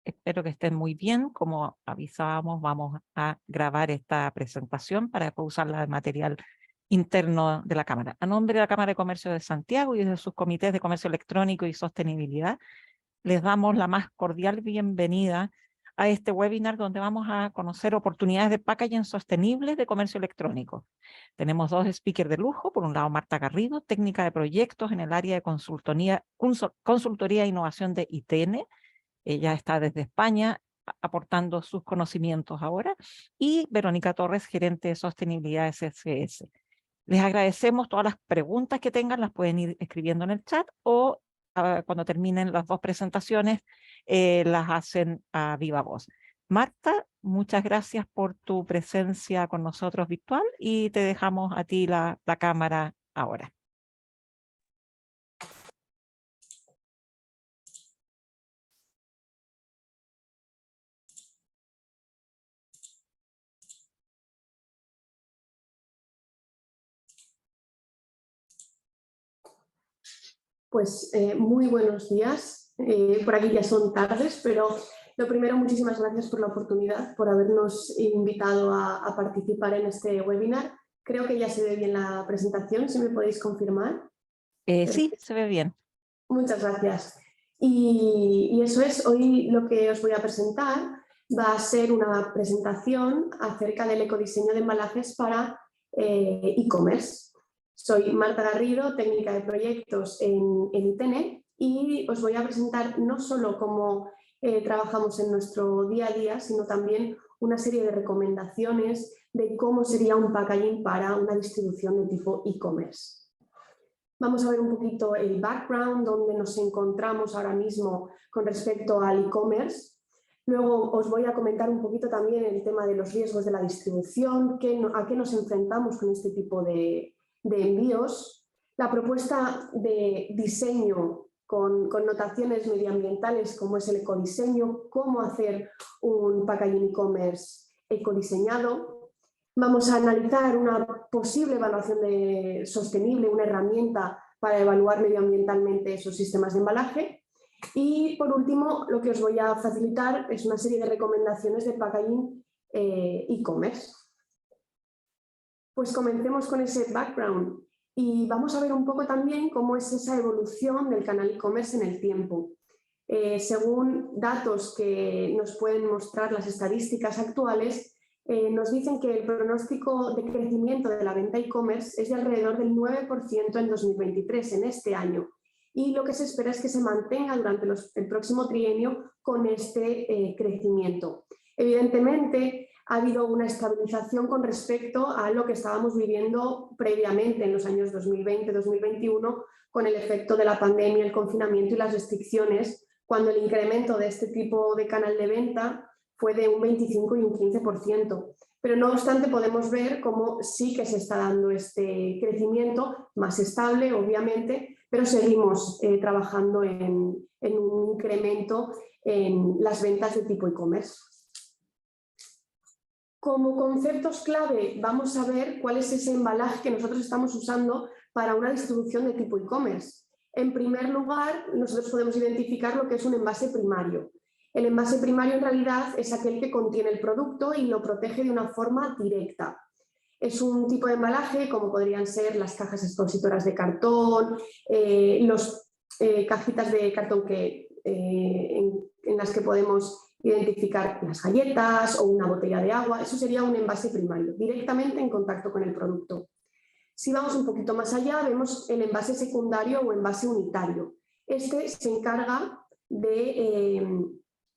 Espero que estén muy bien. Como avisábamos, vamos a grabar esta presentación para después usarla de material interno de la Cámara. A nombre de la Cámara de Comercio de Santiago y de sus comités de comercio electrónico y sostenibilidad, les damos la más cordial bienvenida a este webinar donde vamos a conocer oportunidades de packaging sostenibles de comercio electrónico. Tenemos dos speakers de lujo. Por un lado, Marta Garrido, técnica de proyectos en el área de consultoría e innovación de ITN. Ella está desde España aportando sus conocimientos ahora. Y Verónica Torres, gerente de sostenibilidad de CSS. Les agradecemos todas las preguntas que tengan, las pueden ir escribiendo en el chat o cuando terminen las dos presentaciones las hacen a viva voz. Marta, muchas gracias por tu presencia con nosotros virtual y te dejamos a ti la cámara ahora. Pues muy buenos días. Por aquí ya son tardes, pero lo primero, muchísimas gracias por la oportunidad, por habernos invitado a participar en este webinar. Creo que ya se ve bien la presentación, si me podéis confirmar. Sí, se ve bien. Muchas gracias. Y eso es, hoy lo que os voy a presentar va a ser una presentación acerca del ecodiseño de embalajes para e-commerce. Soy Marta Garrido, técnica de proyectos en ITN, y os voy a presentar no solo cómo trabajamos en nuestro día a día, sino también una serie de recomendaciones de cómo sería un packaging para una distribución de tipo e-commerce. Vamos a ver un poquito el background, donde nos encontramos ahora mismo con respecto al e-commerce. Luego os voy a comentar un poquito también el tema de los riesgos de la distribución, a qué nos enfrentamos con este tipo de envíos, la propuesta de diseño con notaciones medioambientales como es el ecodiseño, cómo hacer un packaging e-commerce ecodiseñado. Vamos a analizar una posible evaluación sostenible, una herramienta para evaluar medioambientalmente esos sistemas de embalaje. Y por último, lo que os voy a facilitar es una serie de recomendaciones de packaging e-commerce. Pues comencemos con ese background y vamos a ver un poco también cómo es esa evolución del canal e-commerce en el tiempo. Según datos que nos pueden mostrar las estadísticas actuales, nos dicen que el pronóstico de crecimiento de la venta e-commerce es de alrededor del 9% en 2023, en este año. Y lo que se espera es que se mantenga durante el próximo trienio con este crecimiento. Evidentemente, ha habido una estabilización con respecto a lo que estábamos viviendo previamente en los años 2020-2021 con el efecto de la pandemia, el confinamiento y las restricciones, cuando el incremento de este tipo de canal de venta fue de un 25 y un 15%. Pero no obstante podemos ver cómo sí que se está dando este crecimiento más estable, obviamente, pero seguimos trabajando en un incremento en las ventas de tipo e-commerce. Como conceptos clave vamos a ver cuál es ese embalaje que nosotros estamos usando para una distribución de tipo e-commerce. En primer lugar, nosotros podemos identificar lo que es un envase primario. El envase primario en realidad es aquel que contiene el producto y lo protege de una forma directa. Es un tipo de embalaje como podrían ser las cajas expositoras de cartón, cajitas de cartón en las que podemos identificar las galletas o una botella de agua. Eso sería un envase primario, directamente en contacto con el producto. Si vamos un poquito más allá, vemos el envase secundario o envase unitario. Este se encarga de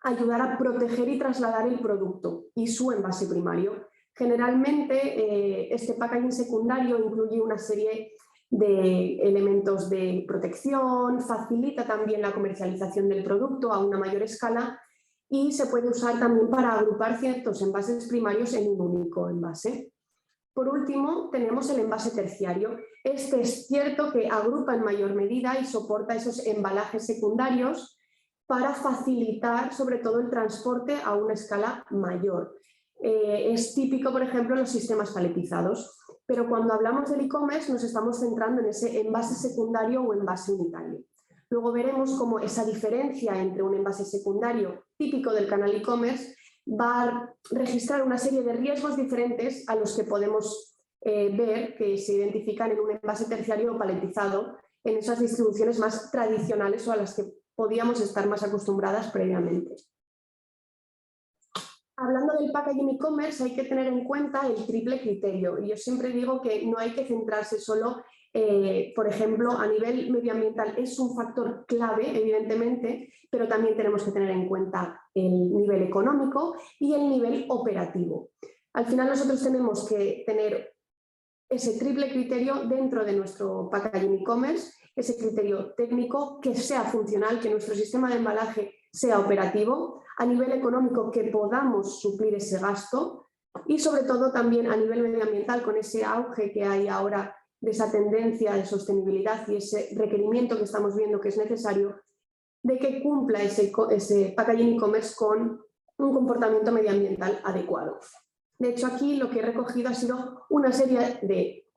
ayudar a proteger y trasladar el producto y su envase primario. Generalmente este packaging secundario incluye una serie de elementos de protección, facilita también la comercialización del producto a una mayor escala y se puede usar también para agrupar ciertos envases primarios en un único envase. Por último, tenemos el envase terciario. Este es cierto que agrupa en mayor medida y soporta esos embalajes secundarios para facilitar sobre todo el transporte a una escala mayor. Es típico, por ejemplo, en los sistemas paletizados, pero cuando hablamos del e-commerce nos estamos centrando en ese envase secundario o envase unitario. Luego veremos cómo esa diferencia entre un envase secundario típico del canal e-commerce va a registrar una serie de riesgos diferentes a los que podemos ver que se identifican en un envase terciario o paletizado en esas distribuciones más tradicionales o a las que podíamos estar más acostumbradas previamente. Hablando del packaging e-commerce, hay que tener en cuenta el triple criterio. Y yo siempre digo que no hay que centrarse solo, por ejemplo, a nivel medioambiental. Es un factor clave, evidentemente, pero también tenemos que tener en cuenta el nivel económico y el nivel operativo. Al final nosotros tenemos que tener ese triple criterio dentro de nuestro packaging e-commerce, ese criterio técnico que sea funcional, que nuestro sistema de embalaje sea operativo, a nivel económico que podamos suplir ese gasto y sobre todo también a nivel medioambiental con ese auge que hay ahora de esa tendencia de sostenibilidad y ese requerimiento que estamos viendo que es necesario de que cumpla ese packaging e-commerce con un comportamiento medioambiental adecuado. De hecho, aquí lo que he recogido ha sido una serie de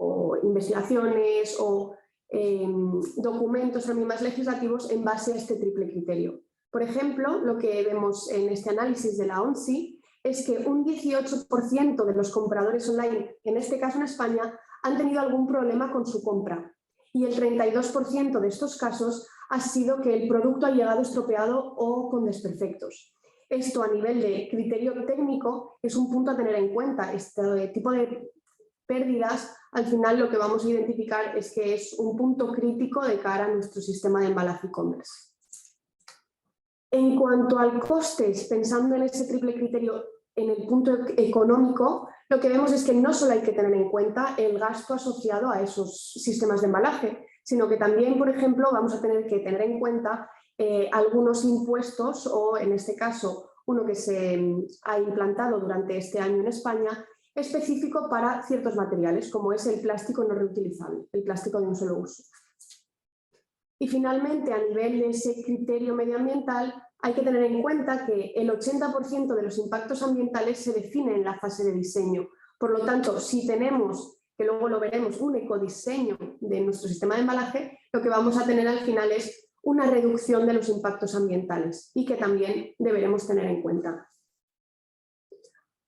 investigaciones o documentos también más legislativos en base a este triple criterio. Por ejemplo, lo que vemos en este análisis de la ONSI es que un 18% de los compradores online, en este caso en España, han tenido algún problema con su compra y el 32% de estos casos ha sido que el producto ha llegado estropeado o con desperfectos. Esto a nivel de criterio técnico es un punto a tener en cuenta. Este tipo de pérdidas, al final lo que vamos a identificar es que es un punto crítico de cara a nuestro sistema de embalaje e-commerce. En cuanto al costes, pensando en ese triple criterio en el punto económico, lo que vemos es que no solo hay que tener en cuenta el gasto asociado a esos sistemas de embalaje, sino que también, por ejemplo, vamos a tener que tener en cuenta algunos impuestos o, en este caso, uno que se ha implantado durante este año en España, específico para ciertos materiales, como es el plástico no reutilizable, el plástico de un solo uso. Y finalmente, a nivel de ese criterio medioambiental, hay que tener en cuenta que el 80% de los impactos ambientales se define en la fase de diseño. Por lo tanto, si tenemos, que luego lo veremos, un ecodiseño de nuestro sistema de embalaje, lo que vamos a tener al final es una reducción de los impactos ambientales y que también deberemos tener en cuenta.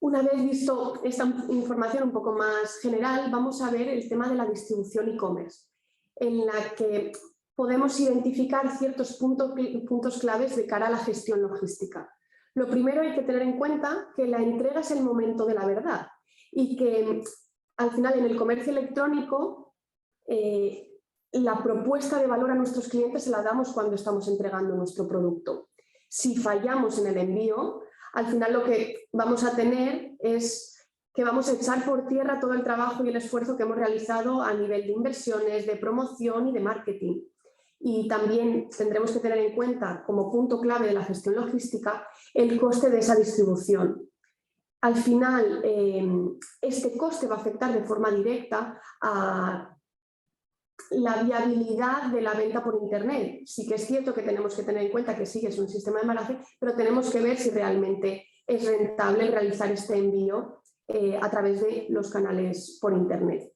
Una vez visto esta información un poco más general, vamos a ver el tema de la distribución e-commerce, en la que podemos identificar ciertos puntos claves de cara a la gestión logística. Lo primero, hay que tener en cuenta que la entrega es el momento de la verdad y que al final en el comercio electrónico la propuesta de valor a nuestros clientes se la damos cuando estamos entregando nuestro producto. Si fallamos en el envío, al final lo que vamos a tener es que vamos a echar por tierra todo el trabajo y el esfuerzo que hemos realizado a nivel de inversiones, de promoción y de marketing. Y también tendremos que tener en cuenta, como punto clave de la gestión logística, el coste de esa distribución. Al final, este coste va a afectar de forma directa a la viabilidad de la venta por Internet. Sí que es cierto que tenemos que tener en cuenta que sí, es un sistema de embalaje, pero tenemos que ver si realmente es rentable realizar este envío a través de los canales por Internet.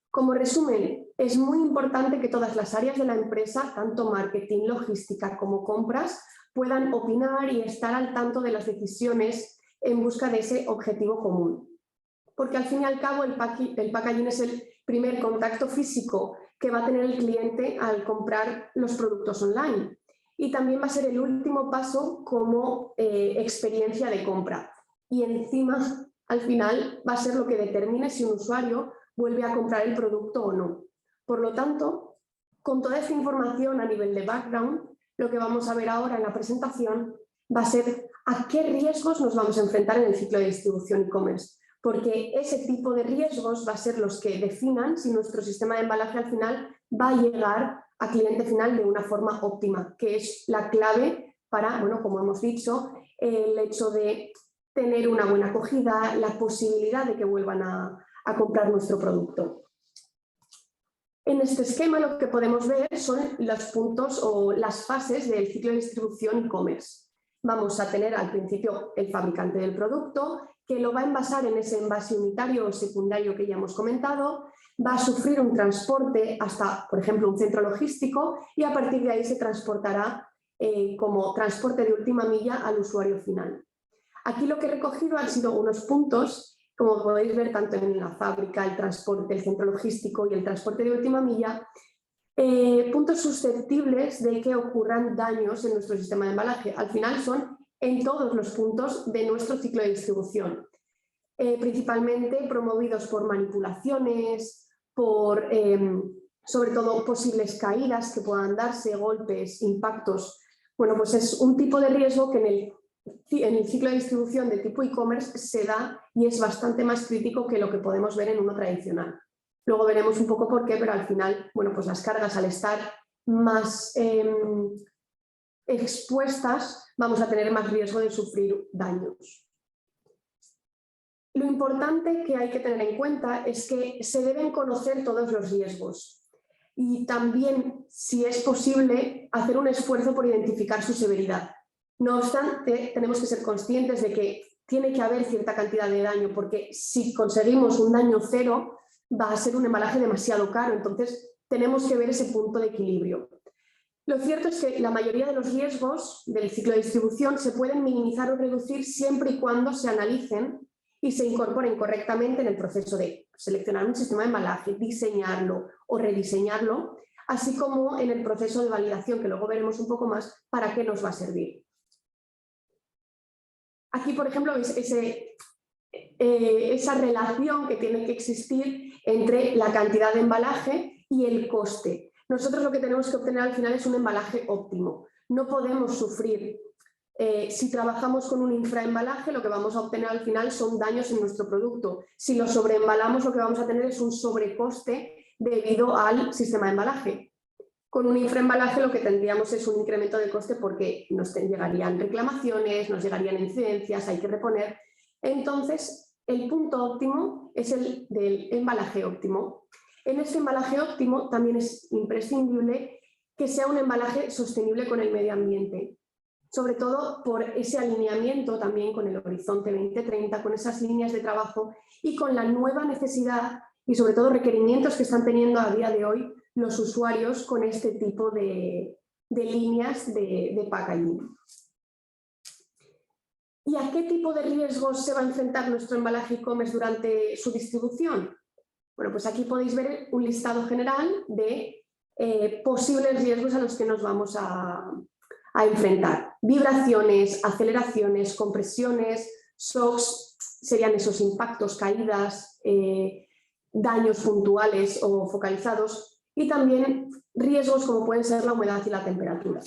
Como resumen, es muy importante que todas las áreas de la empresa, tanto marketing, logística como compras, puedan opinar y estar al tanto de las decisiones en busca de ese objetivo común. Porque al fin y al cabo el packaging es el primer contacto físico que va a tener el cliente al comprar los productos online. Y también va a ser el último paso como experiencia de compra. Y encima, al final, va a ser lo que determine si un usuario vuelve a comprar el producto o no. Por lo tanto, con toda esta información a nivel de background, lo que vamos a ver ahora en la presentación va a ser a qué riesgos nos vamos a enfrentar en el ciclo de distribución e-commerce. Porque ese tipo de riesgos va a ser los que definan si nuestro sistema de embalaje al final va a llegar a cliente final de una forma óptima, que es la clave para, bueno, como hemos dicho, el hecho de tener una buena acogida, la posibilidad de que vuelvan a comprar nuestro producto. En este esquema lo que podemos ver son los puntos o las fases del ciclo de distribución e-commerce. Vamos a tener al principio el fabricante del producto, que lo va a envasar en ese envase unitario o secundario que ya hemos comentado. va a sufrir un transporte hasta, por ejemplo, un centro logístico y a partir de ahí se transportará como transporte de última milla al usuario final. Aquí lo que he recogido han sido unos puntos, como podéis ver tanto en la fábrica, el transporte, el centro logístico y el transporte de última milla, puntos susceptibles de que ocurran daños en nuestro sistema de embalaje. Al final son en todos los puntos de nuestro ciclo de distribución, principalmente promovidos por manipulaciones, por sobre todo posibles caídas que puedan darse, golpes, impactos. Bueno, pues es un tipo de riesgo que en el ciclo de distribución de tipo e-commerce se da y es bastante más crítico que lo que podemos ver en uno tradicional. Luego veremos un poco por qué, pero al final, bueno, pues las cargas al estar más expuestas vamos a tener más riesgo de sufrir daños. Lo importante que hay que tener en cuenta es que se deben conocer todos los riesgos y también, si es posible, hacer un esfuerzo por identificar su severidad. No obstante, tenemos que ser conscientes de que tiene que haber cierta cantidad de daño, porque si conseguimos un daño cero, va a ser un embalaje demasiado caro, entonces tenemos que ver ese punto de equilibrio. Lo cierto es que la mayoría de los riesgos del ciclo de distribución se pueden minimizar o reducir siempre y cuando se analicen y se incorporen correctamente en el proceso de seleccionar un sistema de embalaje, diseñarlo o rediseñarlo, así como en el proceso de validación, que luego veremos un poco más para qué nos va a servir. Aquí, por ejemplo, veis esa relación que tiene que existir entre la cantidad de embalaje y el coste. Nosotros lo que tenemos que obtener al final es un embalaje óptimo. No podemos sufrir, si trabajamos con un infraembalaje, lo que vamos a obtener al final son daños en nuestro producto. Si lo sobreembalamos, lo que vamos a tener es un sobrecoste debido al sistema de embalaje. Con un infraembalaje lo que tendríamos es un incremento de coste porque nos llegarían reclamaciones, nos llegarían incidencias, hay que reponer. Entonces, el punto óptimo es el del embalaje óptimo. En este embalaje óptimo también es imprescindible que sea un embalaje sostenible con el medio ambiente, sobre todo por ese alineamiento también con el Horizonte 2030, con esas líneas de trabajo y con la nueva necesidad y sobre todo requerimientos que están teniendo a día de hoy los usuarios con este tipo de líneas de packaging. ¿Y a qué tipo de riesgos se va a enfrentar nuestro embalaje e-commerce durante su distribución? Bueno, pues aquí podéis ver un listado general de posibles riesgos a los que nos vamos a enfrentar. Vibraciones, aceleraciones, compresiones, shocks, serían esos impactos, caídas, daños puntuales o focalizados y también riesgos como pueden ser la humedad y la temperatura.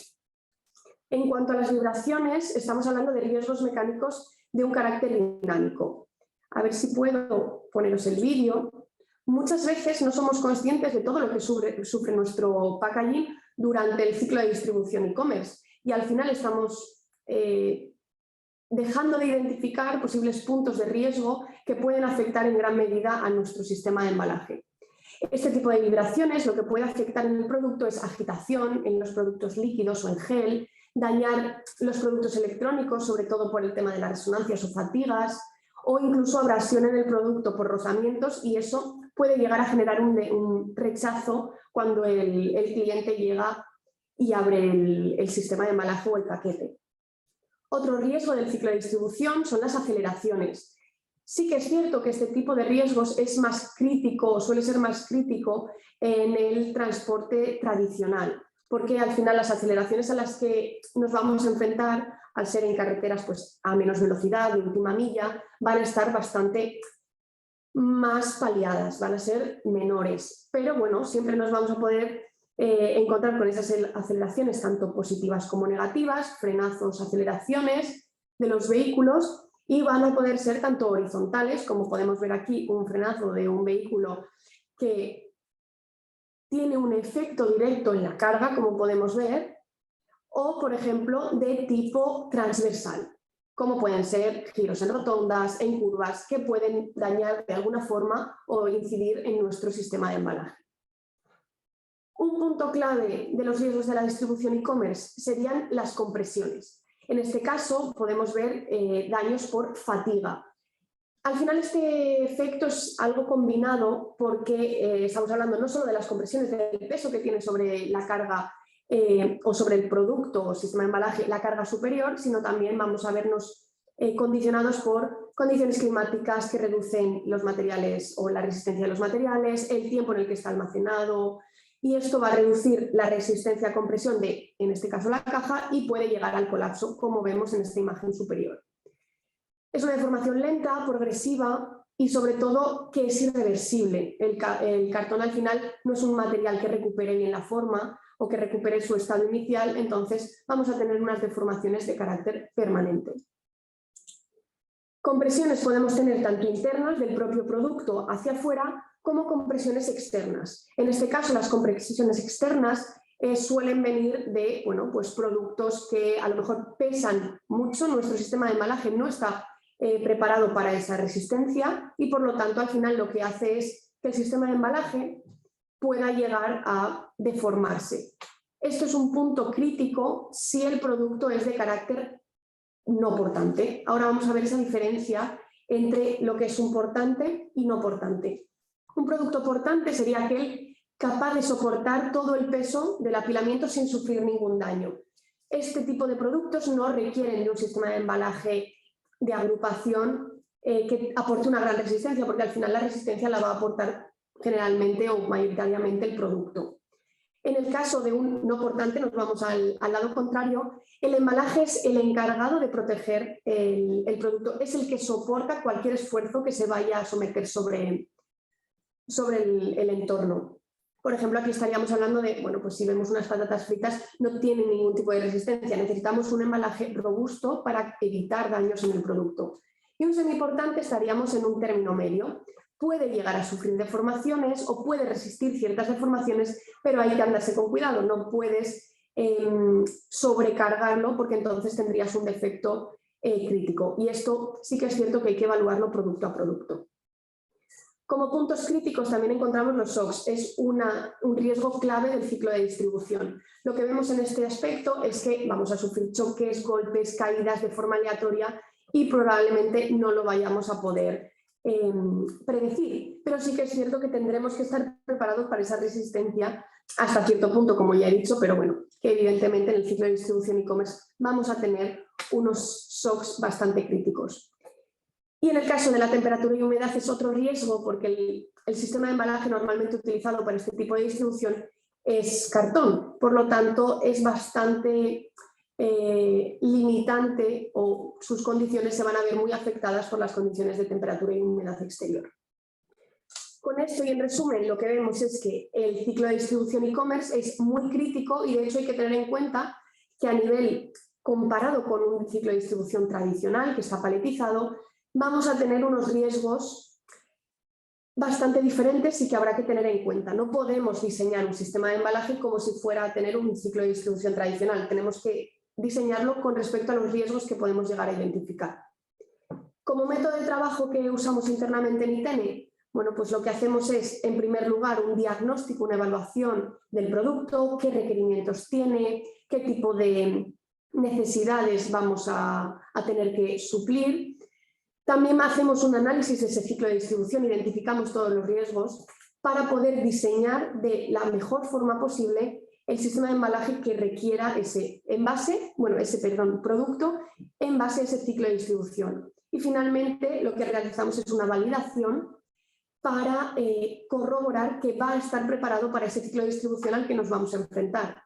En cuanto a las vibraciones, estamos hablando de riesgos mecánicos de un carácter dinámico. A ver si puedo poneros el vídeo. Muchas veces no somos conscientes de todo lo que sufre nuestro packaging durante el ciclo de distribución e-commerce y al final estamos dejando de identificar posibles puntos de riesgo que pueden afectar en gran medida a nuestro sistema de embalaje. Este tipo de vibraciones lo que puede afectar en el producto es agitación en los productos líquidos o en gel, dañar los productos electrónicos, sobre todo por el tema de las resonancias o fatigas, o incluso abrasión en el producto por rozamientos, y eso puede llegar a generar un rechazo cuando el cliente llega y abre el sistema de embalaje o el paquete. Otro riesgo del ciclo de distribución son las aceleraciones. Sí que es cierto que este tipo de riesgos es más crítico, suele ser más crítico en el transporte tradicional, porque al final las aceleraciones a las que nos vamos a enfrentar, al ser en carreteras pues, a menos velocidad, de última milla, van a estar bastante más paliadas, van a ser menores. Pero bueno, siempre nos vamos a poder encontrar con esas aceleraciones tanto positivas como negativas, frenazos, aceleraciones de los vehículos, y van a poder ser tanto horizontales, como podemos ver aquí, un frenazo de un vehículo que tiene un efecto directo en la carga, como podemos ver, o por ejemplo de tipo transversal, como pueden ser giros en rotondas, en curvas, que pueden dañar de alguna forma o incidir en nuestro sistema de embalaje. Un punto clave de los riesgos de la distribución e-commerce serían las compresiones. En este caso podemos ver daños por fatiga. Al final este efecto es algo combinado porque estamos hablando no solo de las compresiones del peso que tiene sobre la carga o sobre el producto o sistema de embalaje la carga superior, sino también vamos a vernos condicionados por condiciones climáticas que reducen los materiales o la resistencia de los materiales, el tiempo en el que está almacenado, y esto va a reducir la resistencia a compresión de, en este caso, la caja, y puede llegar al colapso, como vemos en esta imagen superior. Es una deformación lenta, progresiva y sobre todo que es irreversible. El cartón al final no es un material que recupere bien la forma o que recupere su estado inicial, entonces vamos a tener unas deformaciones de carácter permanente. Compresiones podemos tener tanto internas del propio producto hacia afuera como compresiones externas. En este caso las compresiones externas suelen venir de pues productos que a lo mejor pesan mucho, nuestro sistema de embalaje no está preparado para esa resistencia y por lo tanto al final lo que hace es que el sistema de embalaje pueda llegar a deformarse. Esto es un punto crítico si el producto es de carácter no portante. Ahora vamos a ver esa diferencia entre lo que es un portante y no portante. Un producto portante sería aquel capaz de soportar todo el peso del apilamiento sin sufrir ningún daño. Este tipo de productos no requieren de un sistema de embalaje de agrupación que aporte una gran resistencia, porque al final la resistencia la va a aportar generalmente o mayoritariamente el producto. En el caso de un no portante, nos vamos al lado contrario, el embalaje es el encargado de proteger el producto, es el que soporta cualquier esfuerzo que se vaya a someter sobre el entorno. Por ejemplo, aquí estaríamos hablando de, pues si vemos unas patatas fritas, no tienen ningún tipo de resistencia, necesitamos un embalaje robusto para evitar daños en el producto. Y un semiportante estaríamos en un término medio. Puede llegar a sufrir deformaciones o puede resistir ciertas deformaciones, pero hay que andarse con cuidado, no puedes sobrecargarlo porque entonces tendrías un defecto crítico. Y esto sí que es cierto que hay que evaluarlo producto a producto. Como puntos críticos también encontramos los shocks, es un riesgo clave del ciclo de distribución. Lo que vemos en este aspecto es que vamos a sufrir choques, golpes, caídas de forma aleatoria y probablemente no lo vayamos a poder predecir, pero sí que es cierto que tendremos que estar preparados para esa resistencia hasta cierto punto, como ya he dicho, pero que evidentemente en el ciclo de distribución e-commerce vamos a tener unos shocks bastante críticos. Y en el caso de la temperatura y humedad es otro riesgo porque el sistema de embalaje normalmente utilizado para este tipo de distribución es cartón, por lo tanto es bastante limitante o sus condiciones se van a ver muy afectadas por las condiciones de temperatura y humedad exterior. Con esto y en resumen lo que vemos es que el ciclo de distribución e-commerce es muy crítico y de hecho hay que tener en cuenta que a nivel comparado con un ciclo de distribución tradicional que está paletizado, vamos a tener unos riesgos bastante diferentes y que habrá que tener en cuenta. No podemos diseñar un sistema de embalaje como si fuera a tener un ciclo de distribución tradicional. Tenemos que diseñarlo con respecto a los riesgos que podemos llegar a identificar. Como método de trabajo que usamos internamente en ITENE, pues lo que hacemos es, en primer lugar, un diagnóstico, una evaluación del producto, qué requerimientos tiene, qué tipo de necesidades vamos a tener que suplir. También hacemos un análisis de ese ciclo de distribución, identificamos todos los riesgos para poder diseñar de la mejor forma posible el sistema de embalaje que requiera ese producto en base a ese ciclo de distribución. Y finalmente lo que realizamos es una validación para corroborar que va a estar preparado para ese ciclo de distribución al que nos vamos a enfrentar.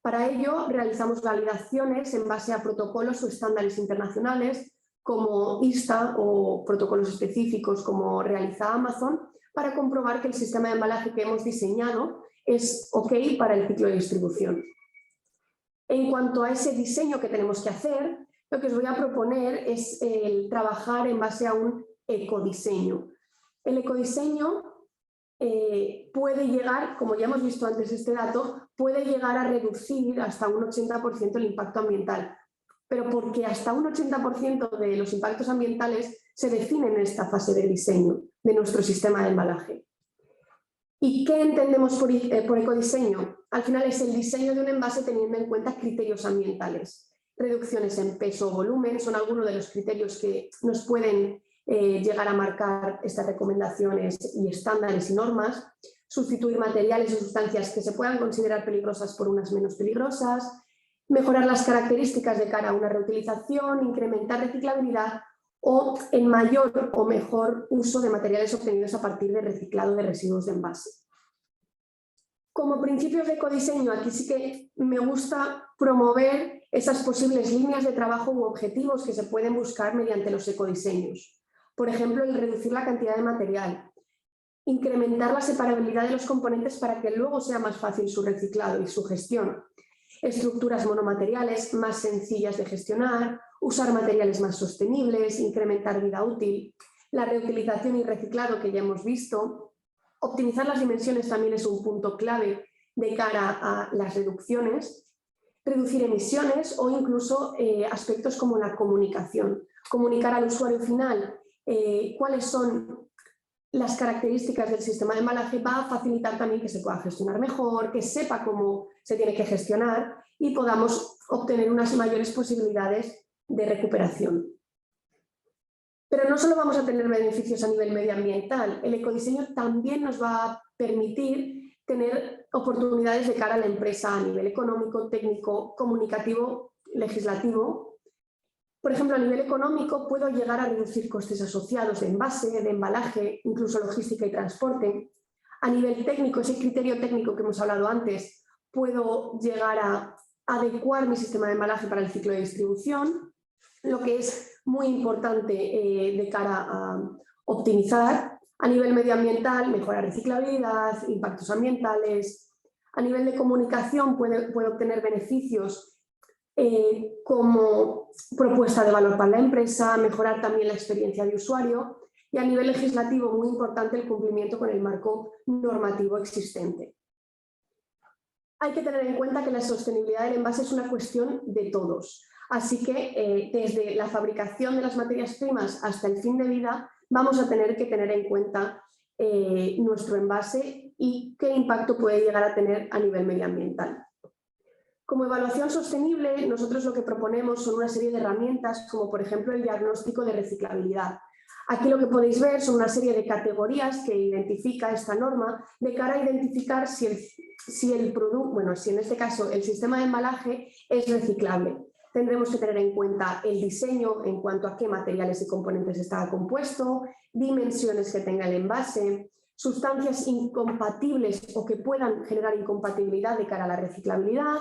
Para ello realizamos validaciones en base a protocolos o estándares internacionales como ISTA o protocolos específicos como realiza Amazon para comprobar que el sistema de embalaje que hemos diseñado es ok para el ciclo de distribución. En cuanto a ese diseño que tenemos que hacer, lo que os voy a proponer es trabajar en base a un ecodiseño. El ecodiseño puede llegar, como ya hemos visto antes este dato, puede llegar a reducir hasta un 80% el impacto ambiental, pero porque hasta un 80% de los impactos ambientales se definen en esta fase de diseño de nuestro sistema de embalaje. ¿Y qué entendemos por ecodiseño? Al final es el diseño de un envase teniendo en cuenta criterios ambientales. Reducciones en peso o volumen son algunos de los criterios que nos pueden llegar a marcar estas recomendaciones y estándares y normas, sustituir materiales o sustancias que se puedan considerar peligrosas por unas menos peligrosas, mejorar las características de cara a una reutilización, incrementar reciclabilidad o en mayor o mejor uso de materiales obtenidos a partir de reciclado de residuos de envase. Como principios de ecodiseño, aquí sí que me gusta promover esas posibles líneas de trabajo u objetivos que se pueden buscar mediante los ecodiseños. Por ejemplo, el reducir la cantidad de material, incrementar la separabilidad de los componentes para que luego sea más fácil su reciclado y su gestión, estructuras monomateriales más sencillas de gestionar, usar materiales más sostenibles, incrementar vida útil, la reutilización y reciclado que ya hemos visto. Optimizar las dimensiones también es un punto clave de cara a las reducciones, reducir emisiones o incluso aspectos como la comunicación. Comunicar al usuario final cuáles son las características del sistema de embalaje va a facilitar también que se pueda gestionar mejor, que sepa cómo se tiene que gestionar y podamos obtener unas mayores posibilidades de recuperación. Pero no solo vamos a tener beneficios a nivel medioambiental, el ecodiseño también nos va a permitir tener oportunidades de cara a la empresa a nivel económico, técnico, comunicativo, legislativo. Por ejemplo, a nivel económico puedo llegar a reducir costes asociados de envase, de embalaje, incluso logística y transporte. A nivel técnico, ese criterio técnico que hemos hablado antes, puedo llegar a adecuar mi sistema de embalaje para el ciclo de distribución, lo que es muy importante de cara a optimizar. A nivel medioambiental, mejorar reciclabilidad, impactos ambientales. A nivel de comunicación puedo obtener beneficios como propuesta de valor para la empresa, mejorar también la experiencia de usuario y a nivel legislativo muy importante el cumplimiento con el marco normativo existente. Hay que tener en cuenta que la sostenibilidad del envase es una cuestión de todos, así que desde la fabricación de las materias primas hasta el fin de vida vamos a tener que tener en cuenta nuestro envase y qué impacto puede llegar a tener a nivel medioambiental. Como evaluación sostenible, nosotros lo que proponemos son una serie de herramientas, como por ejemplo el diagnóstico de reciclabilidad. Aquí lo que podéis ver son una serie de categorías que identifica esta norma de cara a identificar si el producto, bueno, si en este caso el sistema de embalaje es reciclable. Tendremos que tener en cuenta el diseño en cuanto a qué materiales y componentes está compuesto, dimensiones que tenga el envase, sustancias incompatibles o que puedan generar incompatibilidad de cara a la reciclabilidad,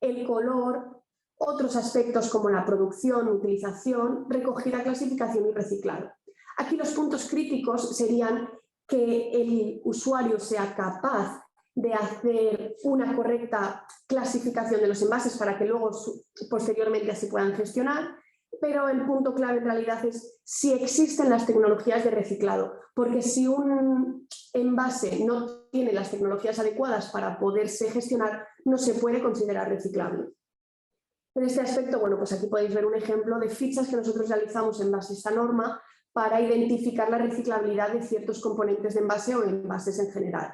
el color, otros aspectos como la producción, utilización, recogida, clasificación y reciclado. Aquí los puntos críticos serían que el usuario sea capaz de hacer una correcta clasificación de los envases para que luego posteriormente así puedan gestionar, pero el punto clave en realidad es si existen las tecnologías de reciclado, porque si un envase no tiene las tecnologías adecuadas para poderse gestionar, no se puede considerar reciclable. En este aspecto, bueno, pues aquí podéis ver un ejemplo de fichas que nosotros realizamos en base a esta norma para identificar la reciclabilidad de ciertos componentes de envase o envases en general.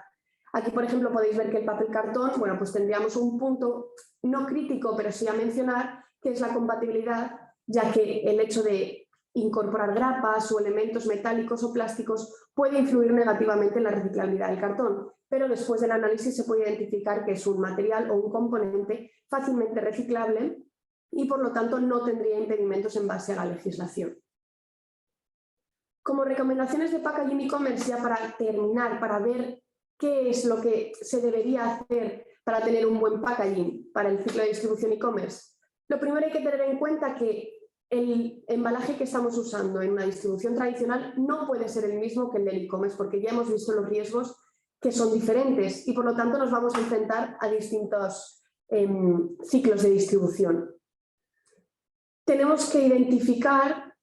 Aquí, por ejemplo, podéis ver que el papel cartón, bueno, pues tendríamos un punto no crítico, pero sí a mencionar, que es la compatibilidad, ya que el hecho de incorporar grapas o elementos metálicos o plásticos puede influir negativamente en la reciclabilidad del cartón, pero después del análisis se puede identificar que es un material o un componente fácilmente reciclable y por lo tanto no tendría impedimentos en base a la legislación. Como recomendaciones de packaging e-commerce, ya para terminar, para ver qué es lo que se debería hacer para tener un buen packaging para el ciclo de distribución e-commerce, lo primero hay que tener en cuenta que el embalaje que estamos usando en una distribución tradicional no puede ser el mismo que el del e-commerce, porque ya hemos visto los riesgos que son diferentes y por lo tanto nos vamos a enfrentar a distintos ciclos de distribución. Tenemos que identificar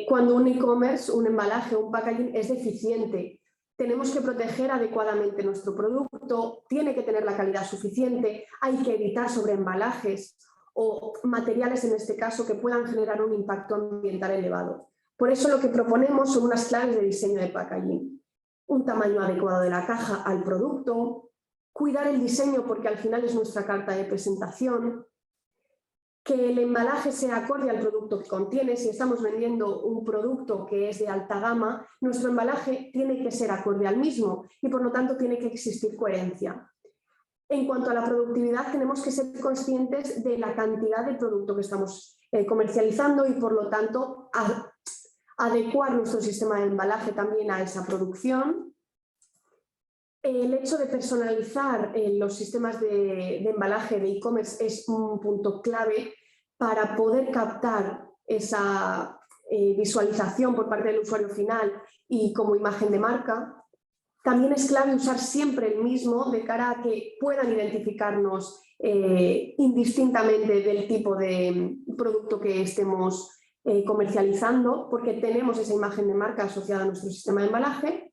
cuando un e-commerce, un embalaje, un packaging es deficiente. Tenemos que proteger adecuadamente nuestro producto, tiene que tener la calidad suficiente, hay que evitar sobreembalajes o materiales en este caso que puedan generar un impacto ambiental elevado. Por eso lo que proponemos son unas claves de diseño de packaging. Un tamaño adecuado de la caja al producto, cuidar el diseño porque al final es nuestra carta de presentación, que el embalaje sea acorde al producto que contiene. Si estamos vendiendo un producto que es de alta gama, nuestro embalaje tiene que ser acorde al mismo y por lo tanto tiene que existir coherencia. En cuanto a la productividad, tenemos que ser conscientes de la cantidad de producto que estamos comercializando y por lo tanto adecuar nuestro sistema de embalaje también a esa producción. El hecho de personalizar los sistemas de embalaje de e-commerce es un punto clave para poder captar esa visualización por parte del usuario final y como imagen de marca. También es clave usar siempre el mismo de cara a que puedan identificarnos indistintamente del tipo de producto que estemos comercializando, porque tenemos esa imagen de marca asociada a nuestro sistema de embalaje.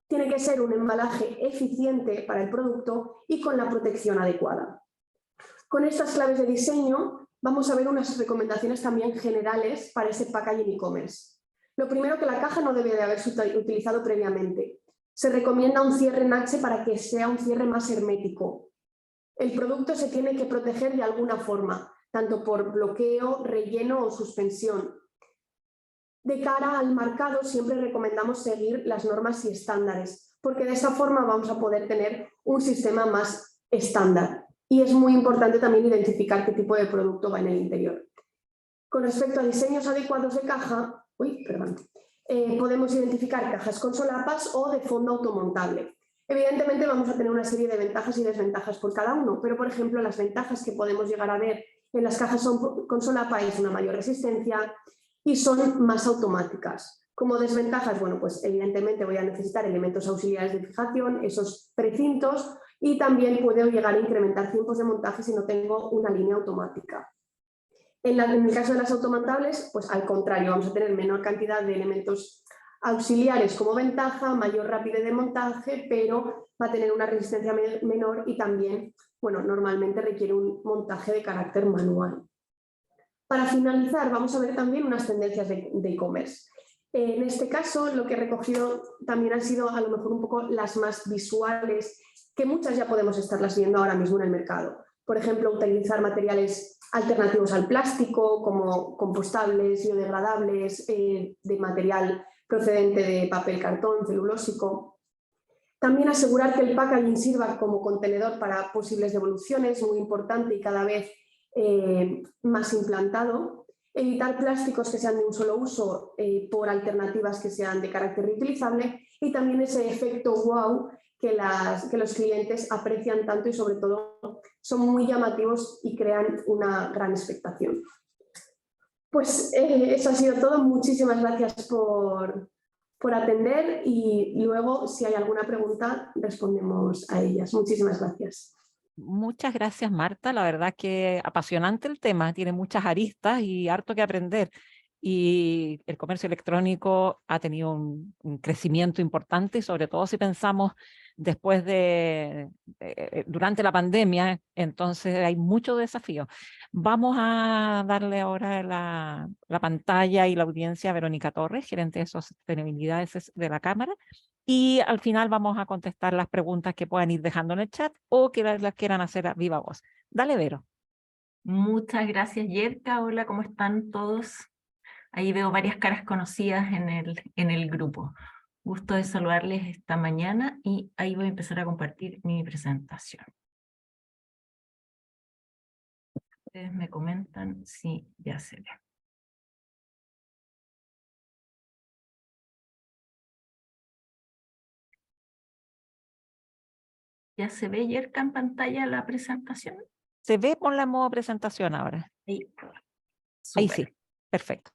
Tiene que ser un embalaje eficiente para el producto y con la protección adecuada. Con estas claves de diseño vamos a ver unas recomendaciones también generales para ese packaging e-commerce. Lo primero, que la caja no debe de haberse utilizado previamente. Se recomienda un cierre en H para que sea un cierre más hermético. El producto se tiene que proteger de alguna forma, tanto por bloqueo, relleno o suspensión. De cara al marcado siempre recomendamos seguir las normas y estándares, porque de esa forma vamos a poder tener un sistema más estándar. Y es muy importante también identificar qué tipo de producto va en el interior. Con respecto a diseños adecuados de caja, podemos identificar cajas con solapas o de fondo automontable. Evidentemente vamos a tener una serie de ventajas y desventajas por cada uno, pero por ejemplo las ventajas que podemos llegar a ver en las cajas con solapa es una mayor resistencia y son más automáticas. Como desventajas, bueno, pues evidentemente voy a necesitar elementos auxiliares de fijación, esos precintos, y también puedo llegar a incrementar tiempos de montaje si no tengo una línea automática. En el caso de las automontables, pues al contrario, vamos a tener menor cantidad de elementos auxiliares como ventaja, mayor rapidez de montaje, pero va a tener una resistencia menor y también, bueno, normalmente requiere un montaje de carácter manual. Para finalizar, vamos a ver también unas tendencias de e-commerce. En este caso, lo que he recogido también han sido a lo mejor un poco las más visuales, que muchas ya podemos estarlas viendo ahora mismo en el mercado. Por ejemplo, utilizar materiales alternativos al plástico, como compostables, biodegradables, de material procedente de papel, cartón, celulósico. También asegurar que el packaging sirva como contenedor para posibles devoluciones, muy importante y cada vez más implantado. Evitar plásticos que sean de un solo uso por alternativas que sean de carácter reutilizable y también ese efecto wow que los clientes aprecian tanto y sobre todo son muy llamativos y crean una gran expectación. Pues eso ha sido todo. Muchísimas gracias por atender y luego si hay alguna pregunta respondemos a ellas. Muchísimas gracias. Muchas gracias, Marta. La verdad que apasionante el tema, tiene muchas aristas y harto que aprender. Y el comercio electrónico ha tenido un crecimiento importante y sobre todo si pensamos después durante la pandemia, entonces hay muchos desafíos. Vamos a darle ahora la pantalla y la audiencia a Verónica Torres, gerente de sostenibilidad de la Cámara. Y al final vamos a contestar las preguntas que puedan ir dejando en el chat o que las quieran hacer a viva voz. Dale, Vero. Muchas gracias, Yerka. Hola, ¿cómo están todos? Ahí veo varias caras conocidas en el grupo. Gusto de saludarles esta mañana y ahí voy a empezar a compartir mi presentación. Ustedes me comentan si ya se ve. ¿Ya se ve, Yerka, en pantalla la presentación? Se ve, ponla en modo presentación ahora. Ahí sí, perfecto.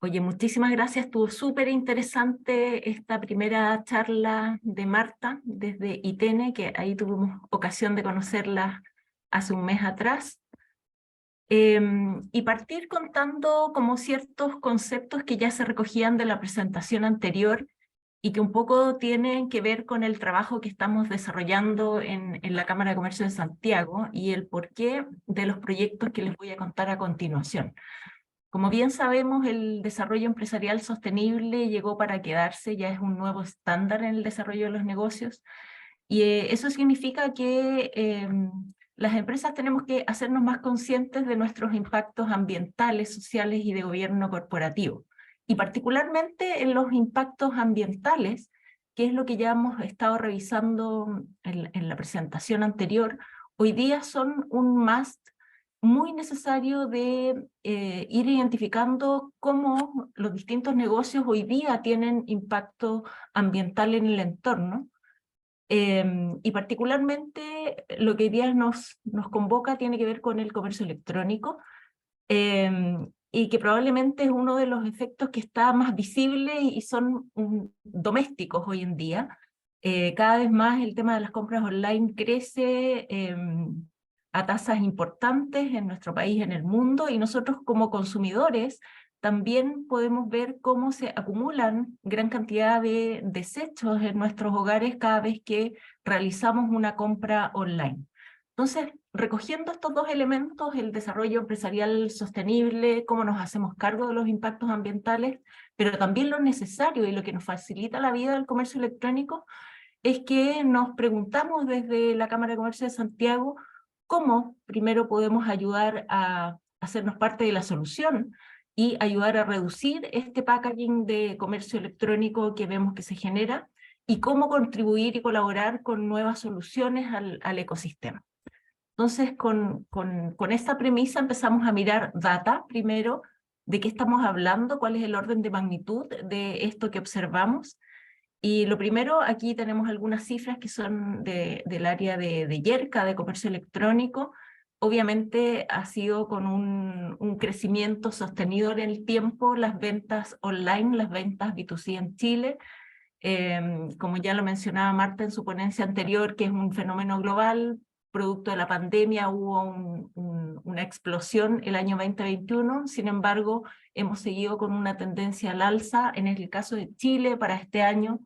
Oye, muchísimas gracias. Estuvo súper interesante esta primera charla de Marta desde ITENE, que ahí tuvimos ocasión de conocerla hace un mes atrás. Y partir contando como ciertos conceptos que ya se recogían de la presentación anterior y que un poco tienen que ver con el trabajo que estamos desarrollando en la Cámara de Comercio de Santiago y el porqué de los proyectos que les voy a contar a continuación. Como bien sabemos, el desarrollo empresarial sostenible llegó para quedarse, ya es un nuevo estándar en el desarrollo de los negocios, y eso significa que las empresas tenemos que hacernos más conscientes de nuestros impactos ambientales, sociales y de gobierno corporativo. Y particularmente en los impactos ambientales, que es lo que ya hemos estado revisando en la presentación anterior, hoy día son un must muy necesario de ir identificando cómo los distintos negocios hoy día tienen impacto ambiental en el entorno. Y particularmente lo que hoy día nos convoca tiene que ver con el comercio electrónico, y que probablemente es uno de los efectos que está más visible y son domésticos hoy en día. Cada vez más el tema de las compras online crece a tasas importantes en nuestro país, en el mundo, y nosotros como consumidores también podemos ver cómo se acumulan gran cantidad de desechos en nuestros hogares cada vez que realizamos una compra online. Entonces, recogiendo estos dos elementos, el desarrollo empresarial sostenible, cómo nos hacemos cargo de los impactos ambientales, pero también lo necesario y lo que nos facilita la vida del comercio electrónico, es que nos preguntamos desde la Cámara de Comercio de Santiago cómo primero podemos ayudar a hacernos parte de la solución y ayudar a reducir este packaging de comercio electrónico que vemos que se genera, y cómo contribuir y colaborar con nuevas soluciones al ecosistema. Entonces, con esta premisa empezamos a mirar data primero, de qué estamos hablando, cuál es el orden de magnitud de esto que observamos. Y lo primero, aquí tenemos algunas cifras que son del área de Yerka, de comercio electrónico. Obviamente ha sido con un crecimiento sostenido en el tiempo las ventas online, las ventas B2C en Chile. Como ya lo mencionaba Marta en su ponencia anterior, que es un fenómeno global, producto de la pandemia hubo una explosión el año 2021, sin embargo hemos seguido con una tendencia al alza. En el caso de Chile, para este año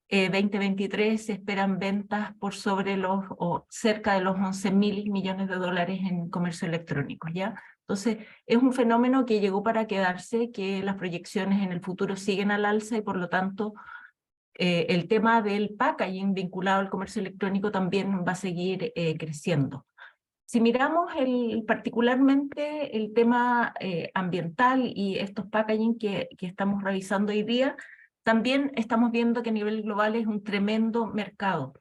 2023 se esperan ventas por sobre o cerca de los 11.000 millones de dólares en comercio electrónico, ¿ya? Entonces, es un fenómeno que llegó para quedarse, que las proyecciones en el futuro siguen al alza, y por lo tanto, el tema del packaging vinculado al comercio electrónico también va a seguir creciendo. Si miramos particularmente el tema ambiental y estos packaging que estamos revisando hoy día, también estamos viendo que a nivel global es un tremendo mercado.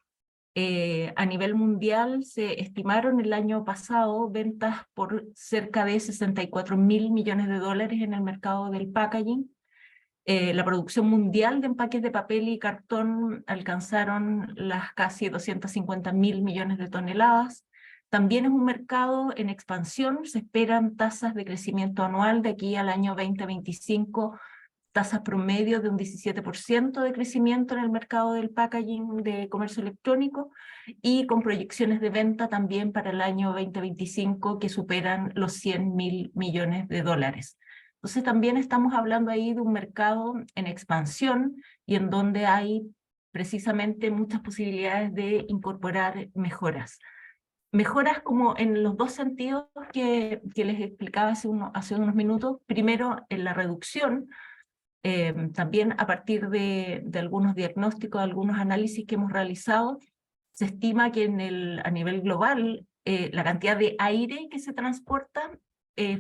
A nivel mundial se estimaron el año pasado ventas por cerca de 64.000 millones de dólares en el mercado del packaging. La producción mundial de empaques de papel y cartón alcanzaron las casi 250.000 millones de toneladas. También es un mercado en expansión, se esperan tasas de crecimiento anual de aquí al año 2025, tasas promedio de un 17% de crecimiento en el mercado del packaging de comercio electrónico, y con proyecciones de venta también para el año 2025 que superan los 100.000 millones de dólares. Entonces también estamos hablando ahí de un mercado en expansión y en donde hay precisamente muchas posibilidades de incorporar mejoras. Mejoras como en los dos sentidos que les explicaba hace unos minutos. Primero, en la reducción, también a partir de algunos diagnósticos, algunos análisis que hemos realizado, se estima que a nivel global la cantidad de aire que se transporta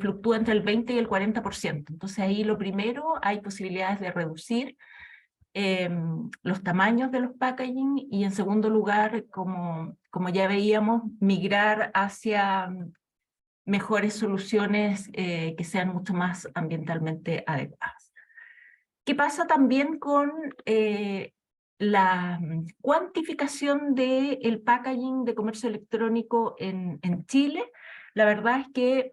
fluctúa entre el 20 y el 40%. Entonces ahí lo primero, hay posibilidades de reducir los tamaños de los packaging, y en segundo lugar, como ya veíamos, migrar hacia mejores soluciones que sean mucho más ambientalmente adecuadas. ¿Qué pasa también con la cuantificación del packaging de comercio electrónico en Chile? La verdad es que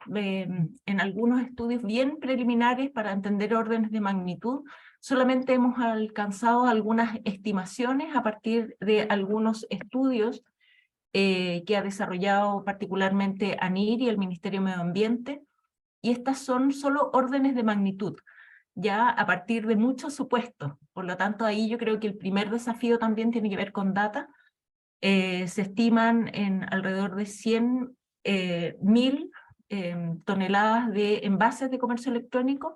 en algunos estudios bien preliminares para entender órdenes de magnitud, solamente hemos alcanzado algunas estimaciones a partir de algunos estudios que ha desarrollado particularmente ANIR y el Ministerio de Medio Ambiente, y estas son solo órdenes de magnitud, ya a partir de muchos supuestos. Por lo tanto, ahí yo creo que el primer desafío también tiene que ver con data. Se estiman en alrededor de 100.000 toneladas de envases de comercio electrónico,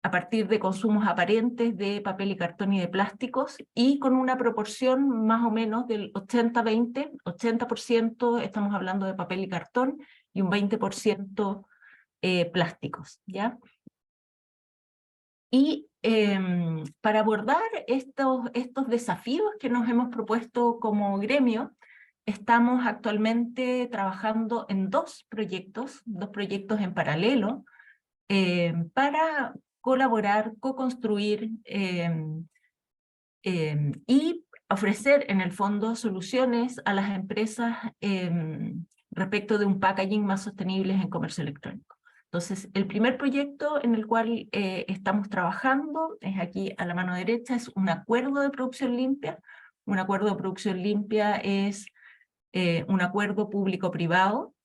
a partir de consumos aparentes de papel y cartón y de plásticos, y con una proporción más o menos del 80-20, 80% estamos hablando de papel y cartón, y un 20% plásticos, ¿ya? Y para abordar estos desafíos que nos hemos propuesto como gremio, estamos actualmente trabajando en dos proyectos en paralelo, para colaborar, co-construir y ofrecer en el fondo soluciones a las empresas respecto de un packaging más sostenible en comercio electrónico. Entonces, el primer proyecto en el cual estamos trabajando, es aquí a la mano derecha, es un acuerdo de producción limpia. Un acuerdo de producción limpia es un acuerdo público-privado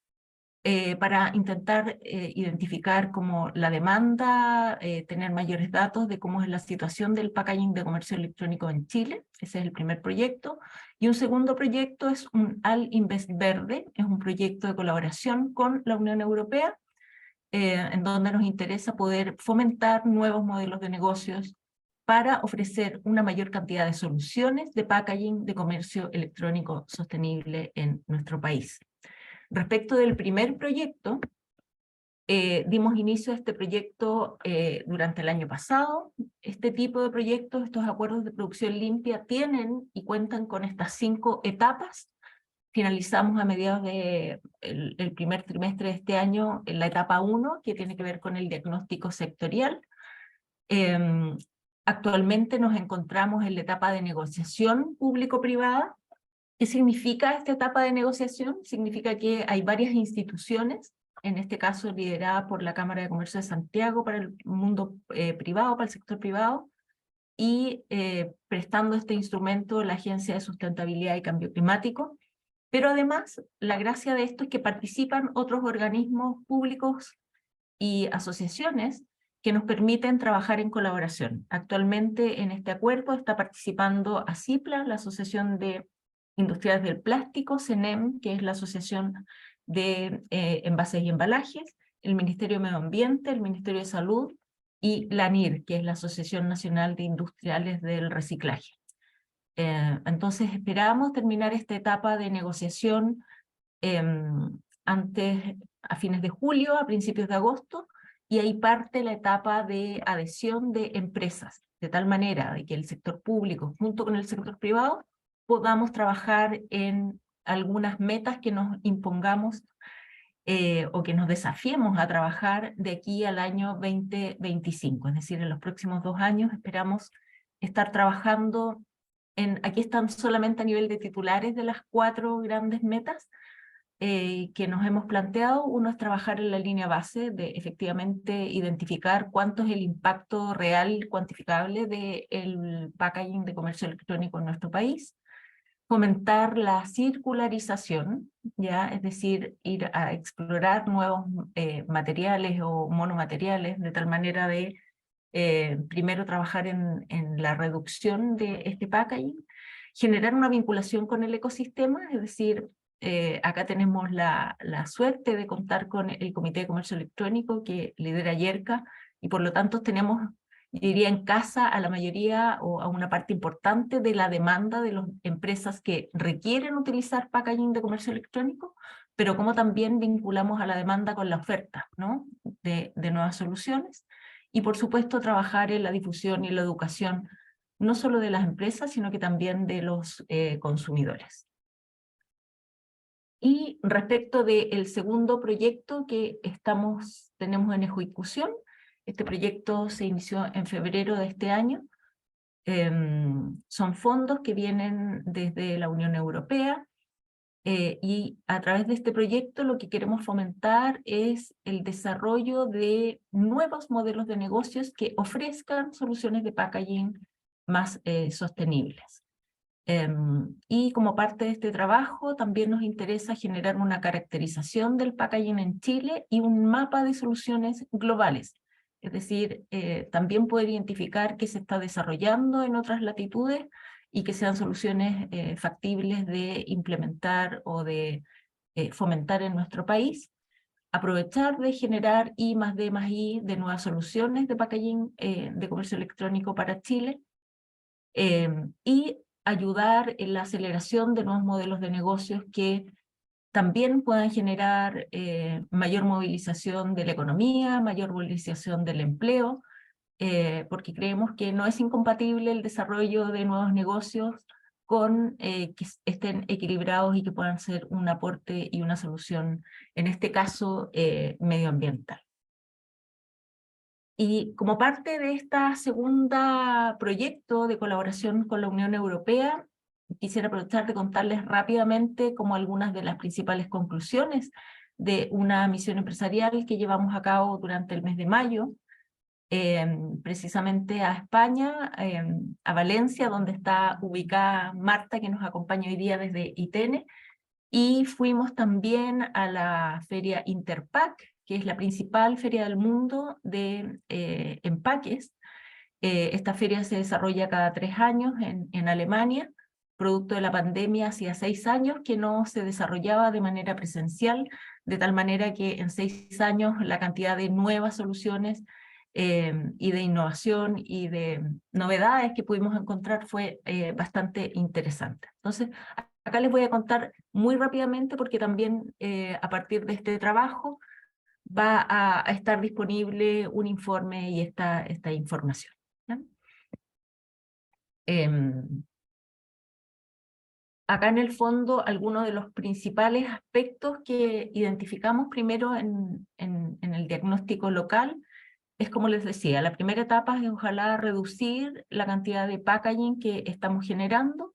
para intentar identificar como la demanda, tener mayores datos de cómo es la situación del packaging de comercio electrónico en Chile. Ese es el primer proyecto. Y un segundo proyecto es un Al-Invest Verde, es un proyecto de colaboración con la Unión Europea, en donde nos interesa poder fomentar nuevos modelos de negocios para ofrecer una mayor cantidad de soluciones de packaging de comercio electrónico sostenible en nuestro país. Respecto del primer proyecto, dimos inicio a este proyecto durante el año pasado. Este tipo de proyectos, estos acuerdos de producción limpia, tienen y cuentan con estas 5 etapas. Finalizamos a mediados del primer trimestre de este año en la etapa 1, que tiene que ver con el diagnóstico sectorial. Actualmente nos encontramos en la etapa de negociación público-privada. ¿Qué significa esta etapa de negociación? Significa que hay varias instituciones, en este caso liderada por la Cámara de Comercio de Santiago para el mundo privado, para el sector privado, y prestando este instrumento la Agencia de Sustentabilidad y Cambio Climático. Pero además, la gracia de esto es que participan otros organismos públicos y asociaciones que nos permiten trabajar en colaboración. Actualmente en este acuerdo está participando ACIPLA, la Asociación de Industriales del Plástico, CENEM, que es la Asociación de Envases y Embalajes, el Ministerio de Medio Ambiente, el Ministerio de Salud y la ANIR, que es la Asociación Nacional de Industriales del Reciclaje. Entonces esperamos terminar esta etapa de negociación a fines de julio, a principios de agosto, y ahí parte la etapa de adhesión de empresas, de tal manera de que el sector público, junto con el sector privado, podamos trabajar en algunas metas que nos impongamos o que nos desafiemos a trabajar de aquí al año 2025. Es decir, en los próximos 2 años esperamos estar trabajando aquí están solamente a nivel de titulares de las 4 grandes metas que nos hemos planteado. Uno es trabajar en la línea base de efectivamente identificar cuánto es el impacto real cuantificable del packaging de comercio electrónico en nuestro país. Fomentar la circularización, ¿ya? Es decir, ir a explorar nuevos materiales o monomateriales, de tal manera de primero trabajar en la reducción de este packaging, generar una vinculación con el ecosistema, es decir, acá tenemos la suerte de contar con el Comité de Comercio Electrónico que lidera YERCA, y por lo tanto tenemos, diría, en casa a la mayoría o a una parte importante de la demanda de las empresas que requieren utilizar packaging de comercio electrónico, pero como también vinculamos a la demanda con la oferta, ¿no? de nuevas soluciones. Y por supuesto trabajar en la difusión y la educación, no solo de las empresas, sino que también de los consumidores. Y respecto del segundo proyecto que tenemos en ejecución, este proyecto se inició en febrero de este año. Son fondos que vienen desde la Unión Europea, y a través de este proyecto lo que queremos fomentar es el desarrollo de nuevos modelos de negocios que ofrezcan soluciones de packaging más sostenibles. Y como parte de este trabajo también nos interesa generar una caracterización del packaging en Chile y un mapa de soluciones globales. Es decir, también poder identificar qué se está desarrollando en otras latitudes y que sean soluciones factibles de implementar o de fomentar en nuestro país. aprovechar de generar I+D+I de nuevas soluciones de packaging de comercio electrónico para Chile, y ayudar en la aceleración de nuevos modelos de negocios que también puedan generar mayor movilización de la economía, mayor movilización del empleo, porque creemos que no es incompatible el desarrollo de nuevos negocios con que estén equilibrados y que puedan ser un aporte y una solución, en este caso, medioambiental. Y como parte de esta segunda proyecto de colaboración con la Unión Europea, quisiera aprovechar de contarles rápidamente como algunas de las principales conclusiones de una misión empresarial que llevamos a cabo durante el mes de mayo, precisamente a España, a Valencia, donde está ubicada Marta, que nos acompaña hoy día desde ITENE, y fuimos también a la feria Interpack, que es la principal feria del mundo de empaques. Esta feria se desarrolla cada 3 años en Alemania, producto de la pandemia. Hacía 6 años que no se desarrollaba de manera presencial, de tal manera que en 6 años la cantidad de nuevas soluciones y de innovación y de novedades que pudimos encontrar fue bastante interesante. Entonces, acá les voy a contar muy rápidamente porque también a partir de este trabajo va a estar disponible un informe y esta información. Acá en el fondo algunos de los principales aspectos que identificamos primero en el diagnóstico local es, como les decía, la primera etapa es ojalá reducir la cantidad de packaging que estamos generando,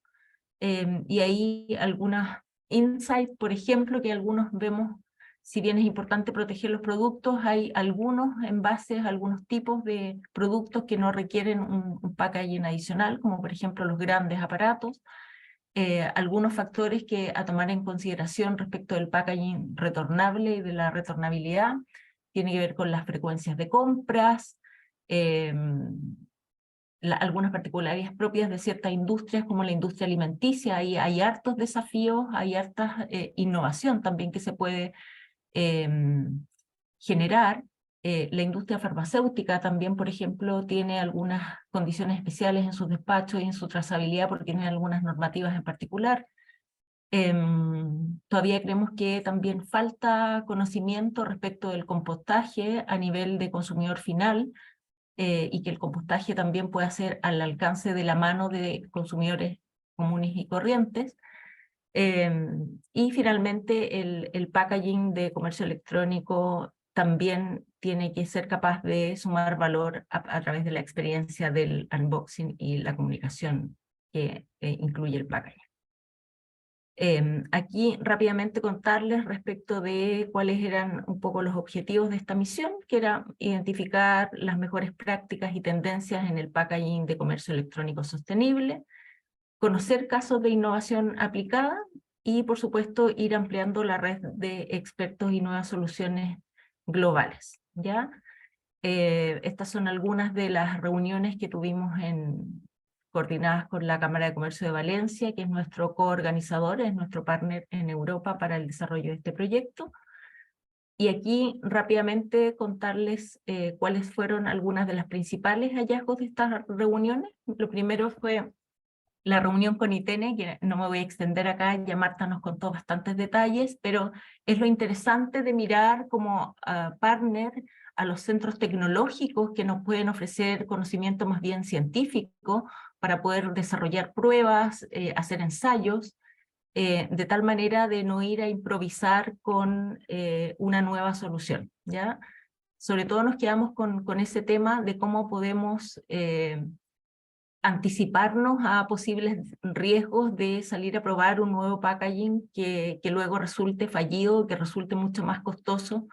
y ahí algunos insights, por ejemplo, que algunos vemos, si bien es importante proteger los productos, hay algunos envases, algunos tipos de productos que no requieren un packaging adicional, como por ejemplo los grandes aparatos, algunos factores que a tomar en consideración respecto del packaging retornable y de la retornabilidad, tiene que ver con las frecuencias de compras, algunas particularidades propias de ciertas industrias como la industria alimenticia. Ahí hay hartos desafíos, hay harta innovación también que se puede generar. La industria farmacéutica también, por ejemplo, tiene algunas condiciones especiales en sus despachos y en su trazabilidad porque tienen algunas normativas en particular. Todavía creemos que también falta conocimiento respecto del compostaje a nivel de consumidor final, y que el compostaje también pueda ser al alcance de la mano de consumidores comunes y corrientes. Y finalmente el packaging de comercio electrónico también tiene que ser capaz de sumar valor a través de la experiencia del unboxing y la comunicación que incluye el packaging. Aquí rápidamente contarles respecto de cuáles eran un poco los objetivos de esta misión, que era identificar las mejores prácticas y tendencias en el packaging de comercio electrónico sostenible, conocer casos de innovación aplicada y, por supuesto, ir ampliando la red de expertos y nuevas soluciones globales, ¿ya? Estas son algunas de las reuniones que tuvimos coordinadas con la Cámara de Comercio de Valencia, que es nuestro coorganizador, es nuestro partner en Europa para el desarrollo de este proyecto. Y aquí rápidamente contarles cuáles fueron algunas de las principales hallazgos de estas reuniones. Lo primero fue la reunión con ITENE, que no me voy a extender acá, ya Marta nos contó bastantes detalles, pero es lo interesante de mirar como partner a los centros tecnológicos que nos pueden ofrecer conocimiento más bien científico para poder desarrollar pruebas, hacer ensayos, de tal manera de no ir a improvisar con una nueva solución, ¿ya? Sobre todo nos quedamos con ese tema de cómo podemos anticiparnos a posibles riesgos de salir a probar un nuevo packaging que luego resulte fallido, que resulte mucho más costoso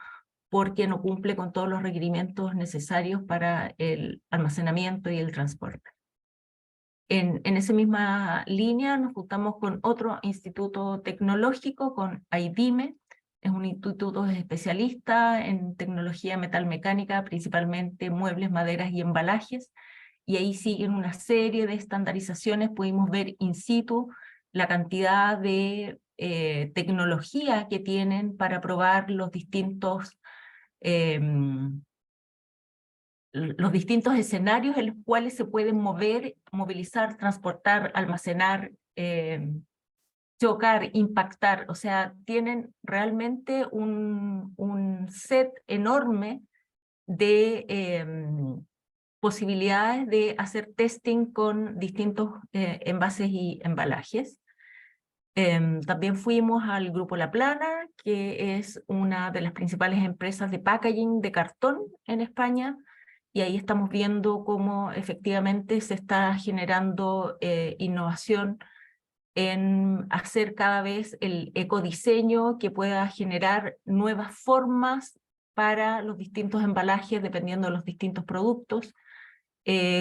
porque no cumple con todos los requerimientos necesarios para el almacenamiento y el transporte. En esa misma línea nos juntamos con otro instituto tecnológico, con IDIME, es un instituto especialista en tecnología metalmecánica, principalmente muebles, maderas y embalajes, y ahí siguen una serie de estandarizaciones. Pudimos ver in situ la cantidad de tecnología que tienen para probar los distintos los distintos escenarios en los cuales se pueden mover, movilizar, transportar, almacenar, chocar, impactar. O sea, tienen realmente un set enorme de posibilidades de hacer testing con distintos envases y embalajes. También fuimos al Grupo La Plana, que es una de las principales empresas de packaging de cartón en España, y ahí estamos viendo cómo efectivamente se está generando innovación en hacer cada vez el ecodiseño que pueda generar nuevas formas para los distintos embalajes dependiendo de los distintos productos,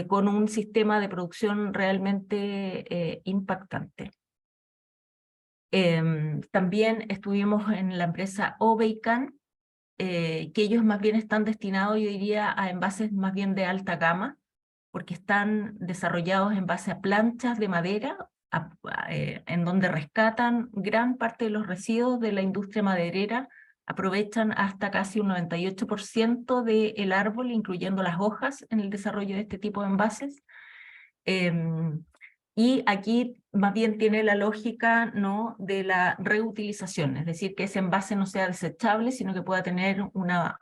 con un sistema de producción realmente impactante. También estuvimos en la empresa Obeican, que ellos más bien están destinados, yo diría, a envases más bien de alta gama, porque están desarrollados en base a planchas de madera, en donde rescatan gran parte de los residuos de la industria maderera, aprovechan hasta casi un 98% del árbol, incluyendo las hojas, en el desarrollo de este tipo de envases. Y aquí más bien tiene la lógica, ¿no?, de la reutilización, es decir, que ese envase no sea desechable, sino que pueda tener una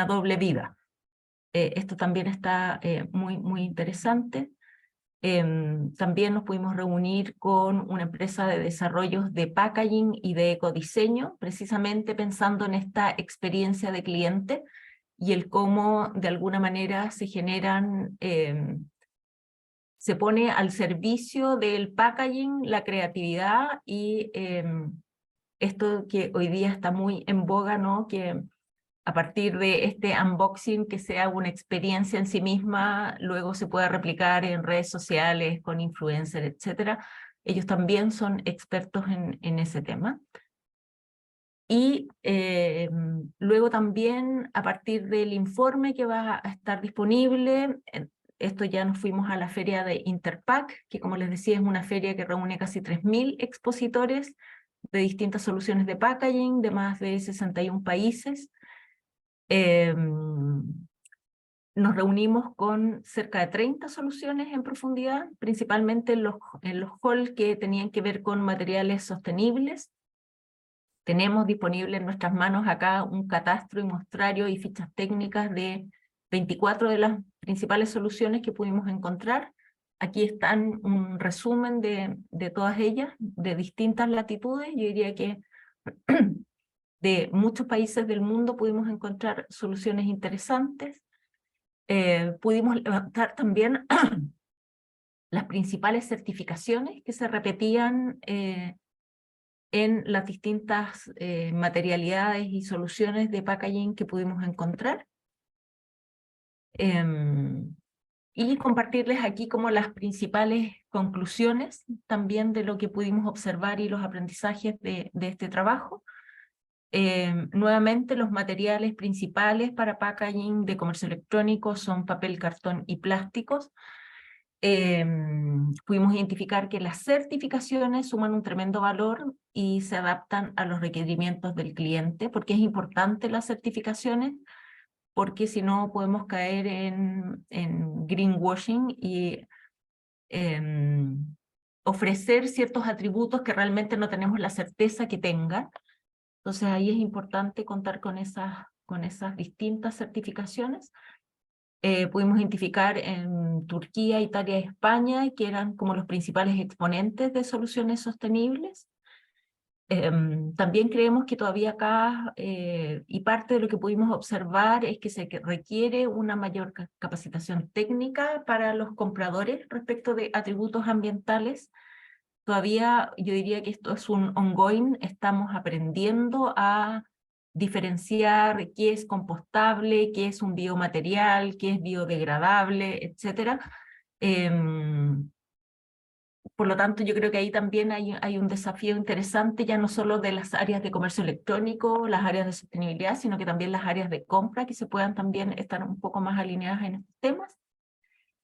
doble vida. Esto también está muy interesante. También nos pudimos reunir con una empresa de desarrollos de packaging y de ecodiseño, precisamente pensando en esta experiencia de cliente y el cómo de alguna manera se generan, se pone al servicio del packaging la creatividad y esto que hoy día está muy en boga, ¿no?, que a partir de este unboxing que sea una experiencia en sí misma, luego se pueda replicar en redes sociales, con influencers, etc. Ellos también son expertos en ese tema. Y luego también, a partir del informe que va a estar disponible, esto ya nos fuimos a la feria de Interpack, que como les decía es una feria que reúne casi 3.000 expositores de distintas soluciones de packaging de más de 61 países. Nos reunimos con cerca de 30 soluciones en profundidad, principalmente en los halls que tenían que ver con materiales sostenibles. Tenemos disponible en nuestras manos acá un catastro y muestrario y fichas técnicas de 24 de las principales soluciones que pudimos encontrar. Aquí están un resumen de todas ellas, de distintas latitudes. Yo diría que de muchos países del mundo pudimos encontrar soluciones interesantes. Pudimos levantar también las principales certificaciones que se repetían en las distintas materialidades y soluciones de packaging que pudimos encontrar. Y compartirles aquí como las principales conclusiones también de lo que pudimos observar y los aprendizajes de este trabajo. Nuevamente los materiales principales para packaging de comercio electrónico son papel, cartón y plásticos. Pudimos identificar que las certificaciones suman un tremendo valor y se adaptan a los requerimientos del cliente, porque es importante las certificaciones, porque si no podemos caer en greenwashing y ofrecer ciertos atributos que realmente no tenemos la certeza que tengan. Entonces ahí es importante contar con esas distintas certificaciones. Pudimos identificar en Turquía, Italia y España, que eran como los principales exponentes de soluciones sostenibles. También creemos que todavía acá, y parte de lo que pudimos observar es que se requiere una mayor capacitación técnica para los compradores respecto de atributos ambientales. Todavía yo diría que esto es un ongoing, estamos aprendiendo a diferenciar qué es compostable, qué es un biomaterial, qué es biodegradable, etc. Por lo tanto, yo creo que ahí también hay un desafío interesante, ya no solo de las áreas de comercio electrónico, las áreas de sostenibilidad, sino que también las áreas de compra, que se puedan también estar un poco más alineadas en estos temas.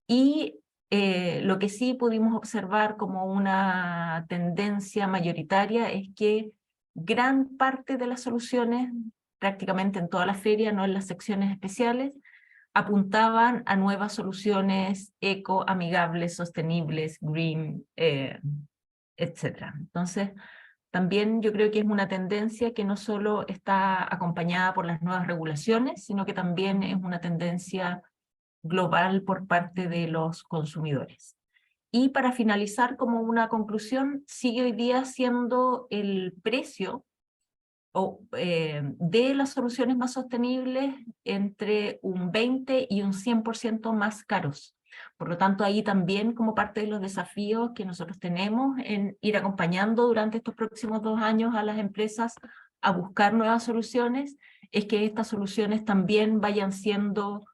Y lo que sí pudimos observar como una tendencia mayoritaria es que gran parte de las soluciones prácticamente en toda la feria, no en las secciones especiales, apuntaban a nuevas soluciones eco, amigables, sostenibles, green, etc. Entonces, también yo creo que es una tendencia que no solo está acompañada por las nuevas regulaciones, sino que también es una tendencia global por parte de los consumidores. Y para finalizar, como una conclusión, sigue hoy día siendo el precio de las soluciones más sostenibles entre un 20 y un 100% más caros. Por lo tanto, ahí también, como parte de los desafíos que nosotros tenemos en ir acompañando durante estos próximos 2 años a las empresas a buscar nuevas soluciones, es que estas soluciones también vayan siendo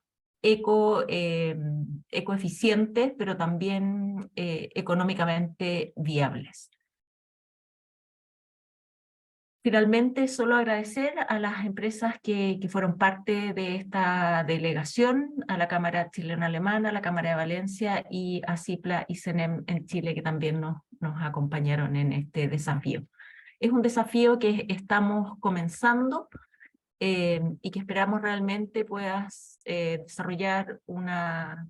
ecoeficientes, pero también económicamente viables. Finalmente, solo agradecer a las empresas que fueron parte de esta delegación, a la Cámara Chileno-Alemana, a la Cámara de Valencia y a CIPLA y CENEM en Chile, que también nos acompañaron en este desafío. Es un desafío que estamos comenzando y que esperamos realmente puedas desarrollar una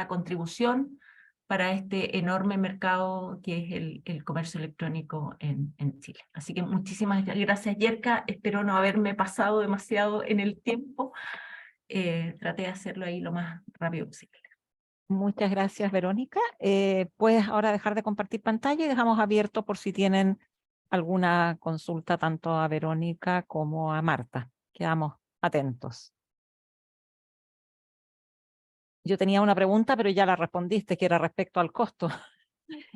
contribución para este enorme mercado que es el comercio electrónico en Chile. Así que muchísimas gracias, Yerka. Espero no haberme pasado demasiado en el tiempo. Traté de hacerlo ahí lo más rápido posible. Muchas gracias, Verónica. Puedes ahora dejar de compartir pantalla y dejamos abierto por si tienen alguna consulta tanto a Verónica como a Marta. Quedamos atentos. Yo tenía una pregunta, pero ya la respondiste, que era respecto al costo.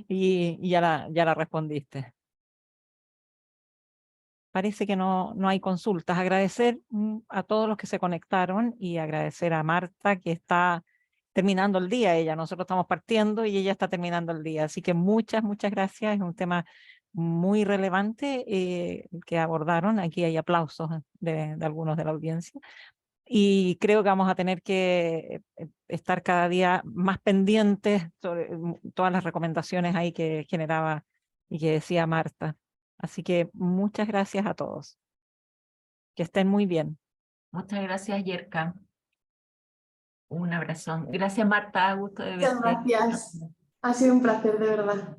Y ya la respondiste. Parece que no hay consultas. Agradecer a todos los que se conectaron y agradecer a Marta, que está terminando el día ella. Nosotros estamos partiendo y ella está terminando el día. Así que muchas gracias. Es un tema muy relevante que abordaron. Aquí hay aplausos de algunos de la audiencia. Y creo que vamos a tener que estar cada día más pendientes sobre todas las recomendaciones ahí que generaba y que decía Marta. Así que muchas gracias a todos. Que estén muy bien. Muchas gracias, Yerka. Un abrazo. Gracias, Marta. Gusto de Muchas verte. gracias. Ha sido un placer, de verdad.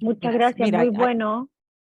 Muchas gracias, Mira, muy bueno.